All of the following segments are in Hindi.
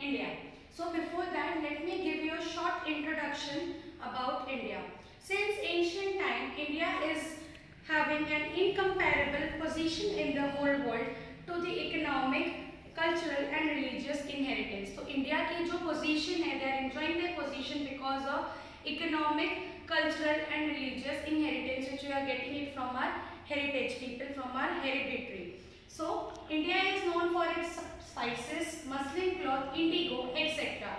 India. So before that, let me give you a short introduction about India. Since ancient time, India is having an incomparable position in the whole world to the economic, cultural and religious inheritance. तो इंडिया की जो पोजीशन है, they are enjoying their position because of economic, cultural and religious inheritance which we are getting it from our heritage people, from our hereditary. So India is known for its spices, muslin cloth, indigo, etc.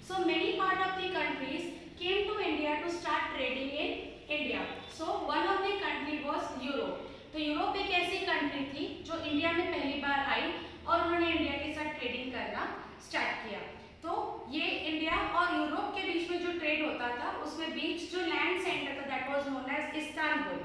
So many part of the countries came to India to start trading in India. So one of the country was Europe. तो यूरोप एक ऐसी कंट्री थी जो इंडिया में पहली बार आई और उन्होंने इंडिया के साथ ट्रेडिंग करना स्टार्ट किया. तो ये इंडिया और यूरोप के बीच में जो ट्रेड होता था उसमें बीच जो लैंड सेंटर था that was known as Istanbul.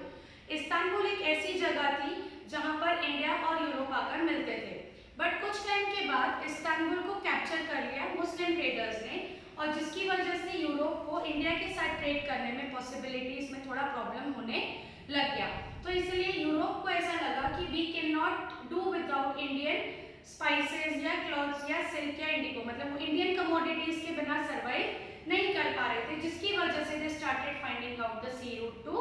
Istanbul एक ऐसी जगह थी जहां पर इंडिया और यूरोप आकर मिलते थे. बट कुछ टाइम के बाद इस्तांबुल को कैप्चर कर लिया मुस्लिम ट्रेडर्स ने और जिसकी वजह से यूरोप को इंडिया के साथ ट्रेड करने में पॉसिबिलिटीज में थोड़ा प्रॉब्लम होने लग गया. तो इसलिए यूरोप को ऐसा लगा कि we can not do without Indian spices या क्लॉथ्स या सिल्क या इंडिगो, मतलब वो इंडियन कमोडिटीज के बिना सर्वाइव नहीं कर पा रहे थे, जिसकी वजह से they started finding out the sea route to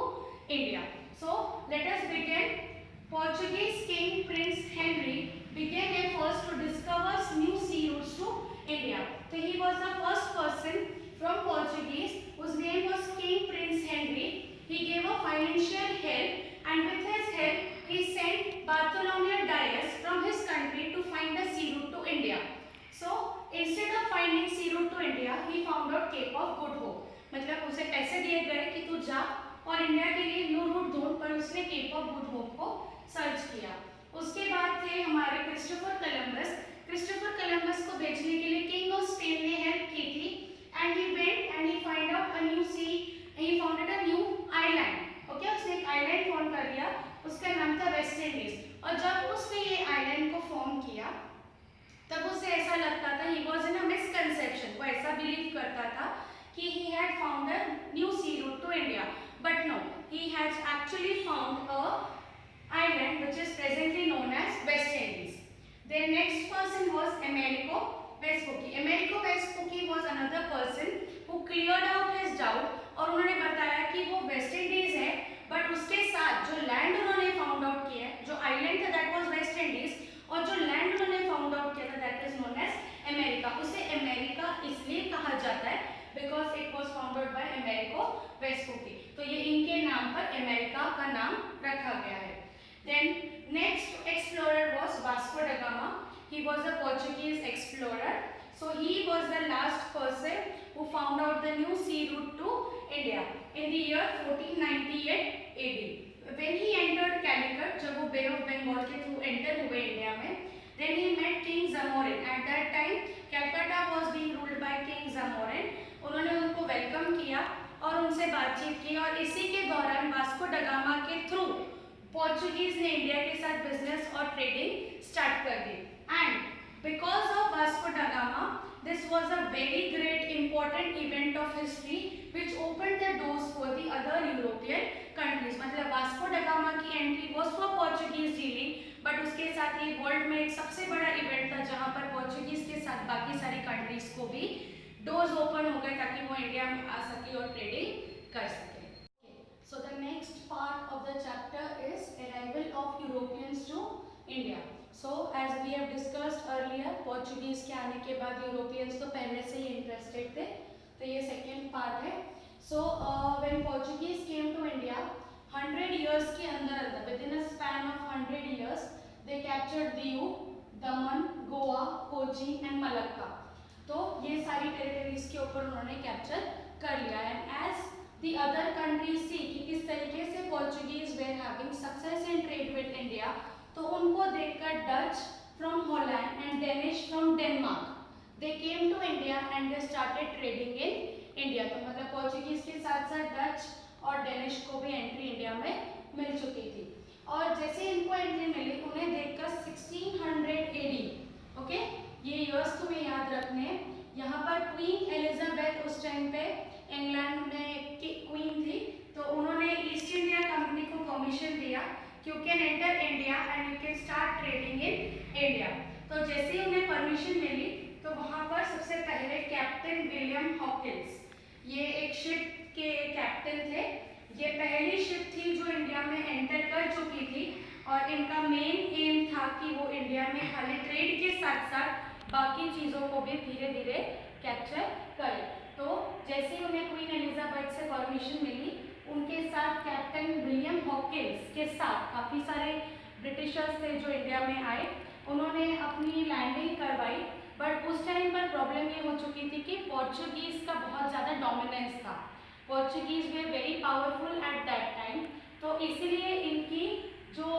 India. So let us begin. Portuguese king Prince Henry became a first to discover new sea routes to India. So he was the first person from Portuguese whose name was King Prince Henry. He gave a financial help and with his help he sent Bartholomew Dias from his country to find a sea route to India. So instead of finding sea route to India, he found out Cape of Good Hope. मतलब उसे पैसे दिए गए कि तू जा और इंडिया के लिए न्यू रूट ढूंढ, पर उसने केप ऑफ गुड होप को सर्च किया. उसके बाद थे हमारे क्रिस्टोफर कोलंबस. क्रिस्टोफर कोलंबस को भेजने के लिए किंग ऑफ स्पेन ने हेल्प की थी and he went and he find out a new sea, he founded a new island. Okay, उसने एक आइलैंड फॉर्म कर लिया, उसका नाम था वेस्ट इंडीज. और जब उसने ये आइलैंड को फॉर्म किया तब उसे ऐसा लगता था, he was in a misconception, वो ऐसा बिलीव करता था कि he had found a new sea route to India, but no, he has actually found a island which is presently known as West Indies. The next person was Amerigo Vespucci. Amerigo Vespucci was another person who cleared out his doubt और उन्होंने बताया कि वो वेस्ट इंडीज है, बट उसके साथ जो लैंड उन्होंने फाउंड आउट किया है, जो आइलैंड था दैट वाज वेस्ट इंडीज, और जो लैंड उन्होंने फाउंड आउट किया था that is known as America. उसे अमेरिका इसलिए कहा जाता है because it was founded by Amerigo Vespucci. तो ये इनके नाम पर अमेरिका का नाम रखा गया है. Then next explorer was Vasco da Gama. He was a Portuguese explorer. So he was the last person who found out the new sea route to India in the year 1498 AD. When he entered Calicut, जब वो Bay of Bengal के through enter हुए इंडिया में, then he met King Zamorin. At that time, Calcutta was being ruled by King Zamorin. उन्होंने उनको वेलकम किया और उनसे बातचीत की और इसी के दौरान वास्को ड गामा के थ्रू पोर्चुगीज ने इंडिया के साथ बिजनेस और ट्रेडिंग स्टार्ट कर दी. And because of Vasco da Gama this was a very great important event of history which opened the doors for the other European countries. मतलब वास्को ड गामा की entry was for Portuguese dealing, but उसके साथ ही वर्ल्ड में एक सबसे बड़ा इवेंट था जहां पर पोर्चुगीज के साथ बाकी सारी कंट्रीज को भी डोर्स ओपन हो गए ताकि वो इंडिया में आ सके और ट्रेडिंग कर सके. So the next part of the chapter is arrival of Europeans to India. So as we have discussed earlier, Portuguese के आने के बाद यूरोपियंस तो पहले से ही इंटरेस्टेड थे, तो ये सेकेंड पार्ट है. So when Portuguese came to India 100 years के अंदर within a span of 100 years they captured Diu, Daman, Goa, Kochi and Malacca. तो ये सारी टेरिटरीज के ऊपर उन्होंने कैप्चर कर लिया. And as the other countries see कि किस तरीके से Portuguese were having success in trade with India, तो उनको देखकर Dutch from Holland and Danish from Denmark they came to India and they started trading in India. तो मतलब पोर्चुगीज के साथ साथ डच और डेनिश को भी एंट्री इंडिया में मिल चुकी थी. और जैसे इनको एंट्री मिली उन्हें देखकर 1600 AD, ओके, ये ईयर्स तुम्हें याद रखने. यहाँ पर क्वीन एलिजाबेथ उस टाइम पे इंग्लैंड में की क्वीन थी, तो उन्होंने ईस्ट इंडिया कंपनी को परमिशन दिया कि you can enter India and you can start trading in India. तो जैसे ही उन्हें परमिशन मिली तो वहाँ पर सबसे हॉकिंस, ये एक शिप के कैप्टन थे। ये पहली शिप थी जो इंडिया में एंटर कर चुकी थी और इनका मेन एम था कि वो इंडिया में खाली ट्रेड के साथ साथ बाकी चीज़ों को भी धीरे धीरे कैप्चर करें। तो जैसे ही उन्हें क्वीन एलिजाबेथ से परमिशन मिली, उनके साथ कैप्टन विलियम हॉकिंस के साथ काफ़ी सारे ब्रिटिशर्स थे जो इंडिया में आए, उन्होंने अपनी लैंडिंग करवाई। बट उस टाइम पर प्रॉब्लम ये हो चुकी थी कि पोर्चुगीज़ का बहुत ज़्यादा डोमिनेंस था। Portuguese way very powerful at that time, तो इसीलिए इनकी जो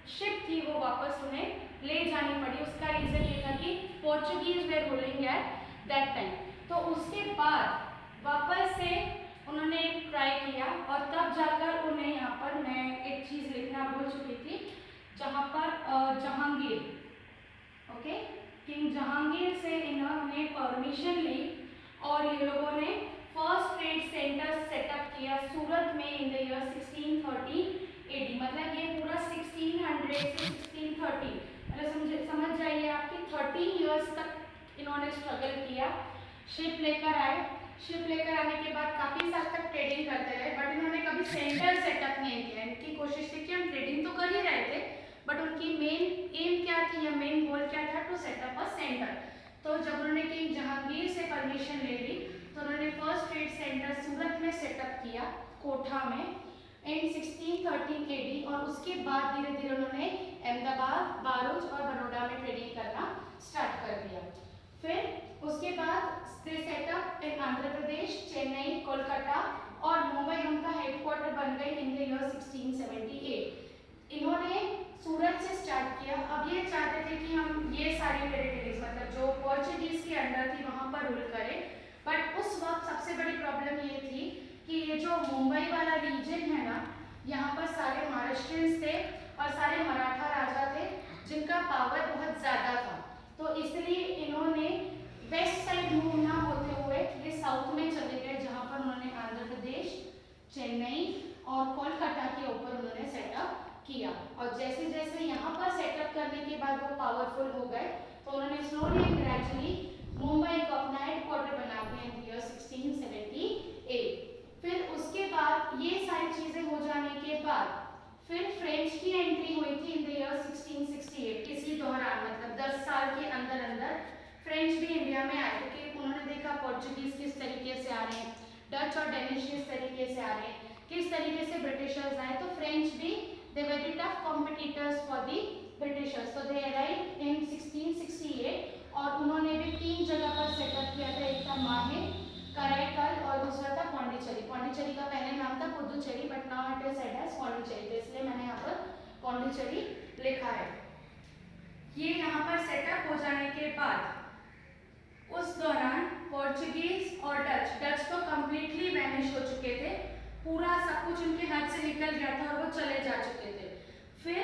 शिप थी वो वापस उन्हें ले जानी पड़ी। उसका रीज़न ये था कि Portuguese way ruling at that time. तो उसके बाद वापस से उन्होंने ट्राई किया और तब जाकर उन्हें यहाँ पर मैं एक चीज़ लिखना भूल चुकी थी, जहाँ पर जहांगीर, ओके, किंग जहांगीर से इन्होंने परमिशन ली और ये लोगों ने फर्स्ट ट्रेड सेंटर सेटअप किया सूरत में इन द ईयर 1630 AD। मतलब ये पूरा 1600 से 1630, मतलब समझ जाइए आपकी 30 इयर्स तक इन्होंने स्ट्रगल किया। शिप लेकर आए, शिप लेकर आने के बाद काफ़ी साल तक ट्रेडिंग करते रहे, बट इन्होंने कभी सेंटर सेटअप नहीं किया। इनकी कोशिश थी कि हम ट्रेडिंग तो कर ही रहे थे, बट उनकी मेन एम क्या थी या मेन गोल क्या था, टू सेटअप अ सेंटर। तो जब उन्होंने किंग जहांगीर से परमिशन ले ली तो उन्होंने फर्स्ट ट्रेड सेंटर सूरत में सेटअप किया, कोठा में, इन 1613 AD। और उसके बाद धीरे धीरे उन्होंने अहमदाबाद, बारूच और बड़ौदा में ट्रेडिंग करना स्टार्ट कर दिया। फिर उसके बाद दे सेटअप इन आंध्र प्रदेश, चेन्नई, कोलकाता और मुंबई उनका हेडक्वार्टर बन गई इन द ईयर 1678। इन्होंने सूरत से स्टार्ट किया। अब ये चाहते थे कि हम ये सारी टेरिटरीज, मतलब जो पोर्चुगीज के अंडर थी वहाँ पर रूल करें। बट उस वक्त सबसे बड़ी प्रॉब्लम ये थी कि ये जो मुंबई वाला रीजन है ना, यहाँ पर सारे महाराष्ट्रियंस थे और सारे मराठा राजा थे जिनका पावर बहुत ज़्यादा था। तो इसलिए इन्होंने वेस्ट साइड मूव ना होते हुए ये साउथ में चले गए, जहाँ पर उन्होंने आंध्र प्रदेश, चेन्नई और कोलकाता के ऊपर उन्होंने सेटअप किया। और जैसे जैसे यहाँ पर सेटअप करने के बाद वो पावरफुल हो गए तो उन्होंने स्लोली एंड ग्रेजुअली मुंबई को अपना हेडक्वार्टर बना दिया इन ईयर 1678। फिर उसके बाद ये सारी चीज़ें हो जाने के बाद फिर फ्रेंच की एंट्री हुई थी इन द ईयर 1668। इसी दौरान, मतलब 10 साल के अंदर अंदर फ्रेंच भी इंडिया में आए, क्योंकि उन्होंने देखा पोर्चुगीज किस तरीके से आ रहे हैं, डच और डेनिश किस तरीके से आ रहे हैं, किस तरीके से ब्रिटिशर्स आए, तो फ्रेंच भी they were the tough competitors for the Britishers. तो दे अराइव्ड इन 1668 और उन्होंने भी 3 जगह पर सेटअप किया था। एक था माहे, कराईकल और दूसरा था पौंडीचेरी। पौंडीचेरी का पहले नाम था Puducherry, but now it is said as Pondicherry, तो इसलिए मैंने यहाँ पर पौंडीचेरी लिखा है। ये यहाँ पर सेटअप हो जाने के बाद उस दौरान पोर्चुगीज और डच तो कम्प्लीटली वैनिश हो चुके थे, पूरा सब कुछ उनके हाथ से निकल गया था और वो चले जा चुके थे। फिर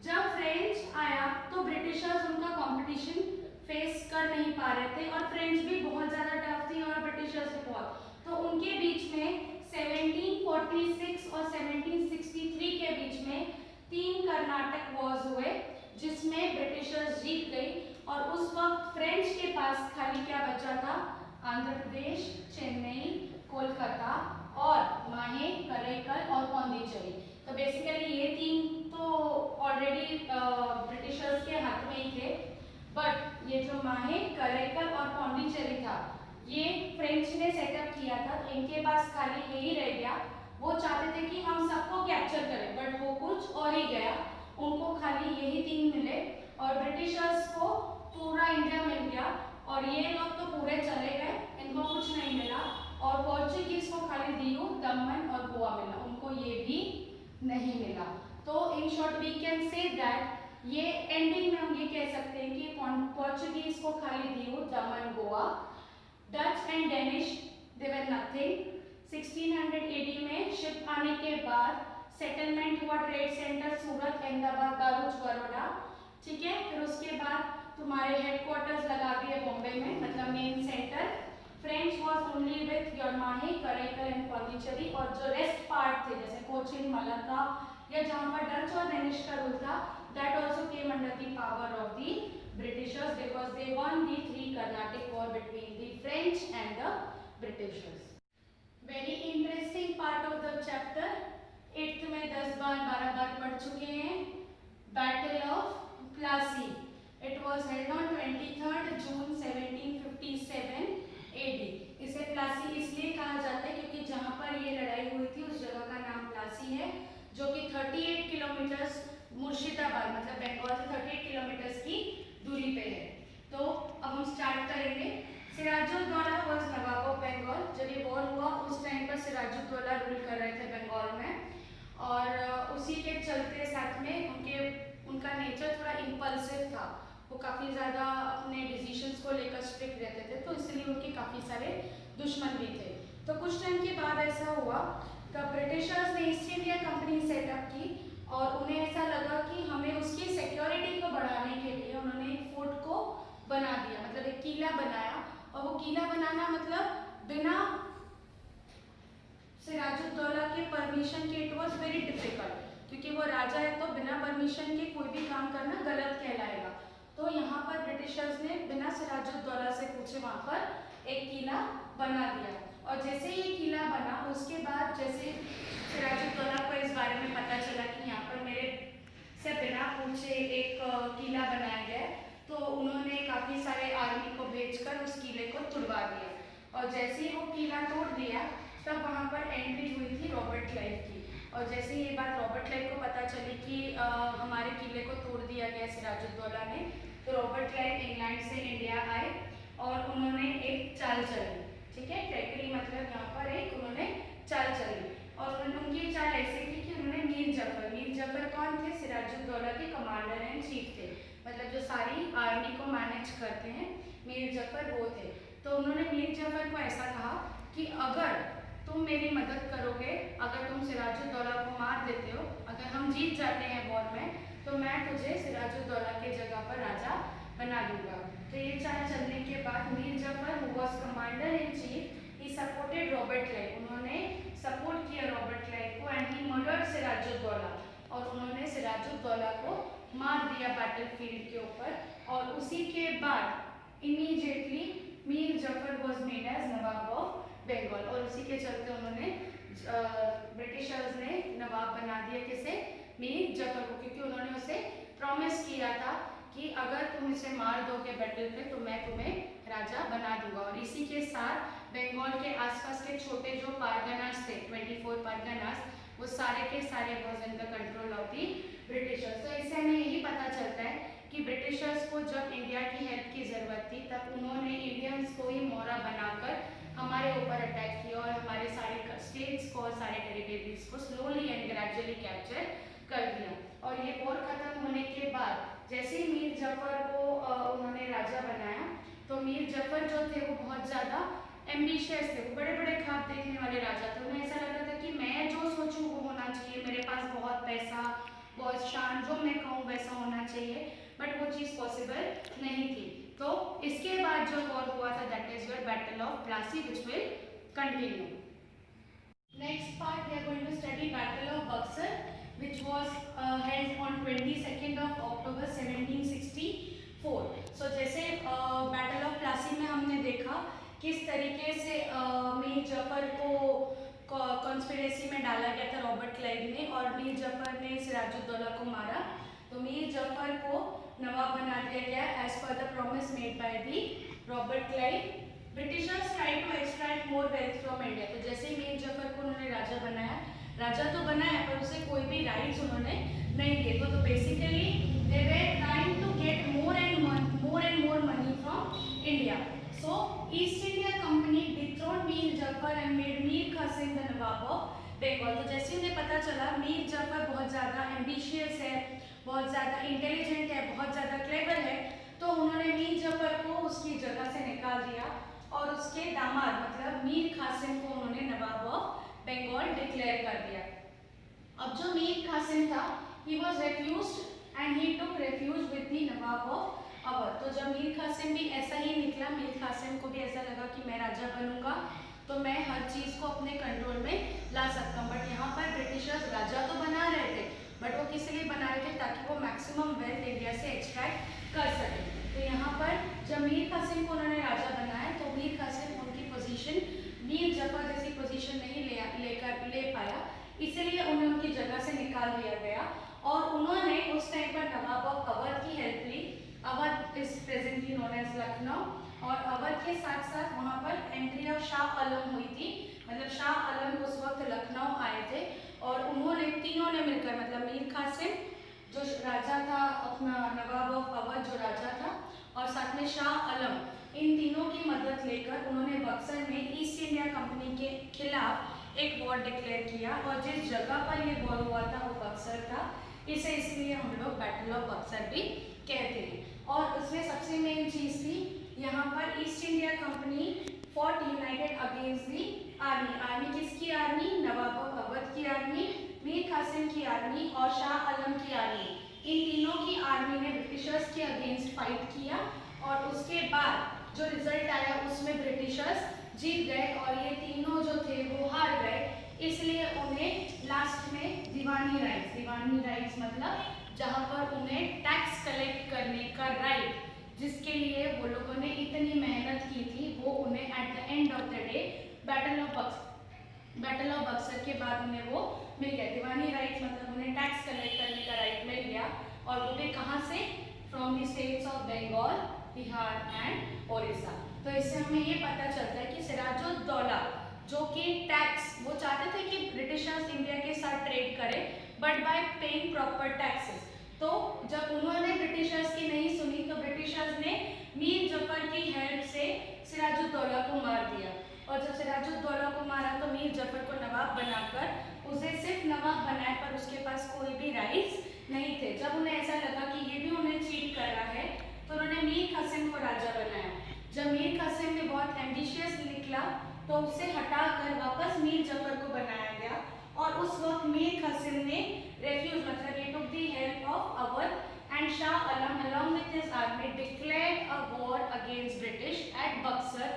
जब फ्रेंच आया तो ब्रिटिशर्स उनका कंपटीशन फेस कर नहीं पा रहे थे और फ्रेंच भी बहुत ज़्यादा टफ थी और ब्रिटिशर्स भी बहुत, तो उनके बीच में 1746 और 1763 के बीच में 3 कर्नाटक वॉर्स हुए जिसमें ब्रिटिशर्स जीत गई। और उस वक्त फ्रेंच के पास खाली क्या बचा था, आंध्र प्रदेश, चेन्नई, कोलकाता और माहे, कराईकल और पौंडीचेरी। तो बेसिकली ये 3 तो ऑलरेडी ब्रिटिशर्स के हाथ में ही थे, बट ये जो माहे, कराईकल और पौंडीचेरी था ये फ्रेंच ने सेटअप किया था, तो इनके पास खाली यही रह गया। वो चाहते थे कि हम सबको कैप्चर करें, बट वो कुछ और ही गया, उनको खाली यही 3 मिले और ब्रिटिशर्स को पूरा इंडिया मिल गया और ये लोग तो पूरे चले गए, इनको कुछ नहीं मिला। और पोर्चुगीज को खाली दीव, दमन और गोवा मिला, उनको ये भी नहीं मिला। तो in short we can say that ये एंडिंग में हम ये कह सकते हैं कि पोर्चुगीज को खाली Diu, Daman, Goa, Dutch and Danish they were nothing. 1600 AD में शिप आने के बाद सेटलमेंट हुआ, ट्रेड सेंटर सूरत, अहमदाबाद, बारूच, बड़ौदा, ठीक है। फिर उसके बाद तुम्हारे हेडक्वार्टर्स लगा दिए बॉम्बे में, मतलब main centre. French was only with your माहे, कराईकल एंड पौंडीचेरी, और जो रेस्ट पार्ट थे जैसे कोचिन, मलक्का या जहाँ पर डच और डेनिश का रूल था, that also came under the power of the Britishers because they won the 3 Carnatic war between the French and the Britishers. Very interesting part of the chapter, 8th में 10 बार 12 बार पढ़ चुके हैं। Battle of Plassey, it was held on 23rd June 1757 AD। इसे प्लासी इसलिए कहा जाता है क्योंकि जहाँ पर ये लड़ाई हुई थी उस जगह का नाम प्लासी है, जो कि 38 किलोमीटर्स मुर्शिदाबाद मतलब बंगाल से 38 किलोमीटर्स की दूरी पे है। तो अब हम स्टार्ट करेंगे। Sirajuddaula was nawab of Bengal. जब ये वॉर हुआ उस टाइम पर सिराजुद्दौला रूल कर रहे थे बंगाल में, और उसी के चलते साथ में उनका नेचर थोड़ा इम्पल्सिव था। वो काफ़ी ज़्यादा अपने डिसीजंस को लेकर स्ट्रिक्ट रहते थे, तो इसलिए उनके काफ़ी सारे दुश्मन भी थे। तो कुछ टाइम के बाद ऐसा हुआ कि ब्रिटिशर्स ने ईस्ट इंडिया कंपनी सेटअप की, और उन्हें ऐसा लगा कि हमें उसकी सिक्योरिटी को बढ़ाने के लिए उन्होंने एक फोर्ट को बना दिया, मतलब एक किला बनाया। और वो किला बनाना मतलब बिना सिराजुद्दौला के परमिशन के इट वॉज वेरी डिफिकल्ट, क्योंकि वो राजा है तो बिना परमिशन के कोई भी काम करना गलत कहलाएगा। तो यहाँ पर ब्रिटिशर्स ने बिना सिराजुद्दौला से पूछे वहाँ पर एक किला बना दिया। और जैसे ये किला बना उसके बाद जैसे सिराजुद्दौला को इस बारे में पता चला कि यहाँ पर मेरे से बिना पूछे एक किला बनाया गया, तो उन्होंने काफ़ी सारे आर्मी को भेजकर उस किले को तुड़वा दिया। और जैसे ही वो किला तोड़ दिया तब वहाँ पर एंट्री हुई थी रॉबर्ट क्लाइव की। और जैसे ये बात रॉबर्ट क्लाइव को पता चली कि हमारे किले को तोड़ दिया गया सिराजुद्दौला ने, तो रॉबर्ट क्लाइव इंग्लैंड से इंडिया आए और उन्होंने एक चाल चली। ठीक है, ट्रैकरी मतलब यहाँ पर एक उन्होंने चाल चली, और उनकी चाल ऐसे थी कि उन्होंने मीर जफर कौन थे, सिराजुद्दौला के कमांडर एंड चीफ थे, मतलब जो सारी आर्मी को मैनेज करते हैं मीर जफर वो थे। तो उन्होंने मीर जफर को ऐसा कहा कि अगर तुम मेरी मदद करोगे, अगर तुम सिराजुद्दौला को मार देते हो, अगर हम जीत जाते हैं वॉर में, तो मैं तुझे सिराजुद्दौला के जगह पर राजा बना दूंगा। तो ये चाल चलने के बाद Mir Zafar who was commander in chief, he supported Robert Clive, उन्होंने सपोर्ट किया रॉबर्ट क्लाइव को, एंड ही मर्डर्ड सिराजुद्दौला, और उन्होंने सिराजुद्दौला को मार दिया बैटलफील्ड के ऊपर। और उसी के बाद immediately Mir Jafar was made as nawab of Bengal, और उसी के चलते उन्होंने ब्रिटिशर्स ने नवाब बना दिया किसे, मीर जफर को, क्योंकि उन्होंने उसे प्रॉमिस किया था कि अगर तुम इसे मार दोगे बैटल पे तो मैं तुम्हें राजा बना दूंगा। और इसी के साथ बंगाल के आसपास के छोटे जो पारगनास थे, 24 पारगनास, वो सारे के सारे was in the control of the Britishers. तो इससे हमें यही पता चलता है कि ब्रिटिशर्स को जब इंडिया की हेल्प की ज़रूरत थी तब उन्होंने इंडियंस को ही मोहरा बनाकर हमारे ऊपर अटैक किया और हमारे सारे स्टेट्स को और सारे टेरिटरीज को स्लोली एंड ग्रेजुअली कैप्चर कर दिया। और ये वॉर खत्म होने के बाद जैसे ही मीर जफर को उन्होंने राजा बनाया, तो मीर जफर जो थे वो बहुत ज़्यादा एम्बिशियस थे, वो बड़े बड़े ख्वाब देखने वाले राजा थे। उन्हें ऐसा लगता था कि मैं जो सोचूं वो होना चाहिए, मेरे पास बहुत पैसा, बहुत शान, जो मैं कहूँ वैसा होना चाहिए, बट वो चीज़ पॉसिबल नहीं थी। तो इसके बाद जो वॉर हुआ था that is your battle of Plassey which will continue. Next part we are going to study battle of Buxar which was held on 22nd of October 1764। सो जैसे बैटल ऑफ प्लासी में हमने देखा किस तरीके से मीर जफर को कॉन्स्पिरेसी में डाला गया था रॉबर्ट क्लाइव ने, और मीर जफर ने सिराजुद्दौला को मारा। तो मीर जफर को नवाब बना दिया गया as per the promise made by the Robert Clive. Britishers try to extract more wealth from India. तो जैसे ही मीर जफर को उन्होंने राजा बनाया, राजा तो बनाया पर उसे कोई भी राइट्स उन्होंने नहीं दिए। तो basically they were trying to get more and more money from India. So East India Company dethroned Mir Jafar and made Mir Qasim the nawab of Bengal. तो जैसे उन्हें पता चला मीर जफर बहुत ज़्यादा एम्बिशियस है, बहुत ज़्यादा इंटेलिजेंट है, बहुत ज़्यादा क्लेवर है, तो उन्होंने मीर जफर को उसकी जगह से निकाल दिया और उसके दामाद मतलब मीर कासिम को उन्होंने नवाब ऑफ बंगाल डिक्लेयर कर दिया। अब जो मीर कासिम था he was refused and he took refuge with the nawab of Awadh. तो जब मीर कासिम भी ऐसा ही निकला, मीर कासिम को भी ऐसा लगा कि मैं राजा बनूंगा तो मैं हर चीज़ को अपने कंट्रोल में ला सकता हूँ। बट यहाँ पर ब्रिटिशर्स राजा तो बना रहे थे, बट वो किस लिए बना रहे थे, ताकि वो मैक्सिमम वेल्थ इंडिया से एक्सट्रैक्ट कर सके। तो यहाँ पर जब मीर कासिम को उन्होंने राजा बनाया तो मीर कासिम उनकी पोजीशन दिया गया और उन्होंने उस टाइम पर नवाब ऑफ अवध की हेल्प ली। Awadh is presently known as Lucknow, और अवध के साथ साथ वहाँ पर एंट्री ऑफ शाह आलम हुई थी, मतलब शाह आलम उस वक्त लखनऊ आए थे और उन्होंने तीनों ने मिलकर, मतलब मीर कासिम जो राजा था, अपना नवाब ऑफ अवध जो राजा था, और साथ में शाह आलम, इन तीनों की मदद लेकर उन्होंने बक्सर में ईस्ट इंडिया कंपनी के खिलाफ एक वॉर डिक्लेयर किया। और जिस जगह पर ये वॉर हुआ था वो बक्सर था, इसे इसलिए हम लोग बैटल ऑफ बक्सर भी कहते हैं। और उसमें सबसे मेन चीज़ थी, यहाँ पर east India company fought United against the army. Army किसकी आर्मी? नवाब ऑफ अवध की आर्मी, मीर कासिम की आर्मी और शाह आलम की आर्मी। इन तीनों की आर्मी ने ब्रिटिशर्स के अगेंस्ट फाइट किया और उसके बाद जो रिजल्ट आया उसमें ब्रिटिशर्स जीत गए और ये तीनों जो थे वो हार गए। इसलिए उन्हें लास्ट में दीवानी राइट्स मतलब जहाँ पर उन्हें टैक्स कलेक्ट करने का राइट, जिसके लिए वो लोगों ने इतनी मेहनत की थी, वो उन्हें at the end of the day battle of Buxar के बाद उन्हें वो मिल गया। दीवानी राइट्स मतलब उन्हें टैक्स कलेक्ट करने का राइट मिल गया, और वो भी कहाँ से? From the states of Bengal, Bihar and Odisha. तो इससे हमें ये पता चलता है कि सिराजुद्दौला जो कि टैक्स, वो चाहते थे कि ब्रिटिशर्स इंडिया के साथ ट्रेड करें but by paying proper taxes. तो जब उन्होंने ब्रिटिशर्स की नहीं सुनी तो ब्रिटिशर्स ने मीर जफर की हेल्प से सिराजुद्दौला को मार दिया, और जब सिराजुद्दौला को मारा तो मीर जफर को नवाब बनाकर उसे सिर्फ नवाब बनाए, पर उसके पास कोई भी राइट्स नहीं थे। जब उन्हें ऐसा लगा कि ये भी उन्हें चीट कर रहा है तो उन्होंने मीर कासिम को राजा बनाया। जब मीर कासिम ने बहुत एम्बिशियस निकला तो उसे हटाकर वापस मीर जफर को बनाया गया, और उस वक्त मीर कासिम ने रेफ्यूज मतलब he took the help of Awadh, and Shah Alam along with his army declared a war against British at Buxar,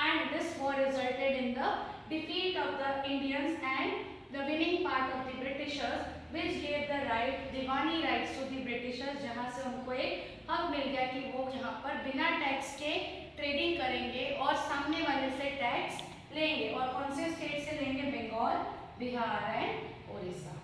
and this war resulted in the defeat of the Indians and the winning part of the Britishers, which gave the right Diwani rights to the Britishers, जहाँ से उनको एक हक मिल गया कि वो यहाँ पर बिना टैक्स के ट्रेडिंग करेंगे और सामने वाले से टैक्स लेंगे। और कौन से स्टेट से लेंगे? बंगाल, बिहार एंड ओडिशा।